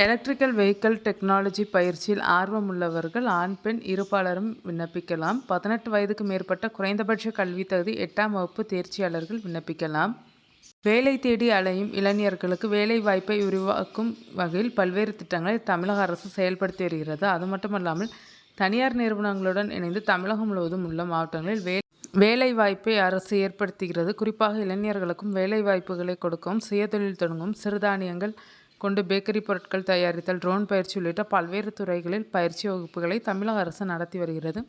Electrical vehicle technology பயிற்சியில் ஆர்வமுள்ளவர்கள் ஆண், பெண் இருபாலரும் விண்ணப்பிக்கலாம். 18 வயதுக்கு மேற்பட்ட குறைந்தபட்ச கல்வி தகுதி 8ஆம் வகுப்பு தேர்ச்சியாளர்கள் விண்ணப்பிக்கலாம். வேலை தேடி அலையும் இளைஞர்களுக்கு வேலை வாய்ப்பை உருவாக்கும் வகையில் பல்வேறு திட்டங்களை தமிழக அரசு செயல்படுத்தி வருகிறது. அது மட்டுமல்லாமல் தனியார் நிறுவனங்களுடன் இணைந்து தமிழகம் முழுவதும் உள்ள மாவட்டங்களில் வேலை வாய்ப்பை அரசு ஏற்படுத்துகிறது. குறிப்பாக இளைஞர்களுக்கும் வேலை வாய்ப்புகளை கொடுக்கவும், சுயதொழில் தொடங்கவும், சிறுதானியங்கள் கொண்டு பேக்கரி பொருட்கள் தயாரித்தல், ட்ரோன் பயிற்சி உள்ளிட்ட பல்வேறு துறைகளில் பயிற்சி வகுப்புகளை தமிழக அரசு நடத்தி வருகிறது.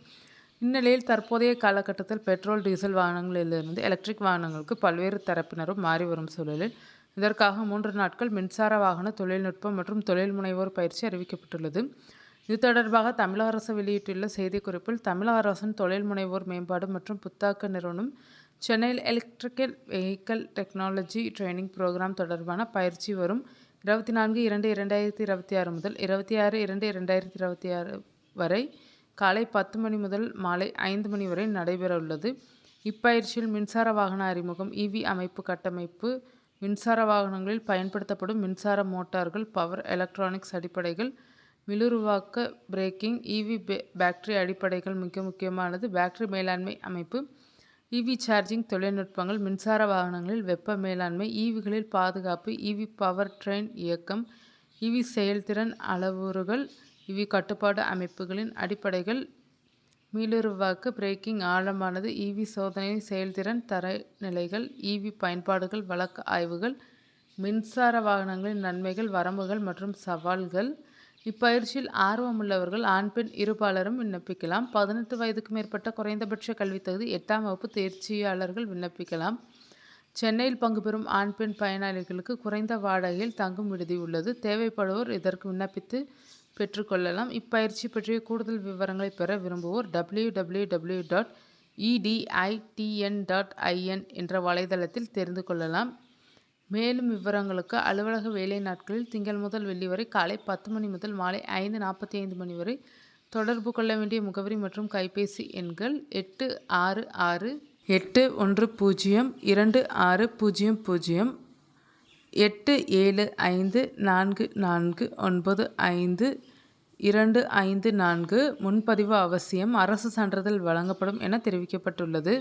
இந்நிலையில் தற்போதைய காலகட்டத்தில் பெட்ரோல், டீசல் வாகனங்களிலிருந்து எலக்ட்ரிக் வாகனங்களுக்கு பல்வேறு தரப்பினரும் மாறி வரும் சூழலில் இதற்காக 3 நாட்கள் மின்சார வாகன தொழில்நுட்பம் மற்றும் தொழில் முனைவோர் பயிற்சி அறிவிக்கப்பட்டுள்ளது. இது தொடர்பாக தமிழக அரசு வெளியிட்டுள்ள செய்திக்குறிப்பில், தமிழக அரசின் தொழில் முனைவோர் மேம்பாடு மற்றும் புத்தாக்க நிறுவனம் சென்னையில் electrical vehicle technology training program தொடர்பான பயிற்சி வரும் 24/2/2026 முதல் 26/2/2026 வரை காலை 10 மணி முதல் மாலை 5 மணி வரை நடைபெறவுள்ளது. இப்பயிற்சியில் மின்சார வாகன அறிமுகம், இவி அமைப்பு கட்டமைப்பு, மின்சார வாகனங்களில் பயன்படுத்தப்படும் மின்சார மோட்டார்கள், பவர் எலக்ட்ரானிக்ஸ் அடிப்படைகள், மீளுருவாக்க பிரேக்கிங், இவி பேட்டரி அடிப்படைகள், மிக முக்கியமானது பேட்டரி மேலாண்மை அமைப்பு, இவி சார்ஜிங் தொழில்நுட்பங்கள், மின்சார வாகனங்களில் வெப்ப மேலாண்மை, ஈவிகளில் பாதுகாப்பு, இவி பவர் ட்ரெயின் இயக்கம், இவி செயல்திறன் அளவுருகள், இவி கட்டுப்பாடு அமைப்புகளின் அடிப்படைகள், மீளுருவாக்க பிரேக்கிங் ஆழமானது, இவி சோதனை செயல்திறன் தரநிலைகள், இவி பயன்பாடுகள் வழக்கு ஆய்வுகள், மின்சார வாகனங்களின் நன்மைகள், வரம்புகள் மற்றும் சவால்கள். இப்பயிற்சியில் ஆர்வமுள்ளவர்கள் ஆண், பெண் இருபாலரும் விண்ணப்பிக்கலாம். 18 வயதுக்கு மேற்பட்ட குறைந்தபட்ச கல்வி தகுதி 8ஆம் வகுப்பு தேர்ச்சியாளர்கள் விண்ணப்பிக்கலாம். சென்னையில் பங்கு பெறும் ஆண், பெண் பயனாளிகளுக்கு குறைந்த வாடகையில் தங்கும் விடுதி உள்ளது. தேவைப்படுவோர் இதற்கு விண்ணப்பித்து பெற்றுக்கொள்ளலாம். இப்பயிற்சி பற்றிய கூடுதல் விவரங்களை பெற விரும்புவோர் www.editn.in என்ற வலைதளத்தில் தெரிந்து கொள்ளலாம். மேலும் விவரங்களுக்கு அலுவலக வேலை நாட்களில் திங்கள் முதல் வெள்ளி வரை காலை 10 மணி முதல் மாலை 5:45 மணி வரை தொடர்பு கொள்ள வேண்டிய முகவரி மற்றும் கைபேசி எண்கள் 86102600, 8754495254. முன்பதிவு அவசியம். அரசு சான்றிதழ் வழங்கப்படும் என தெரிவிக்கப்பட்டுள்ளது.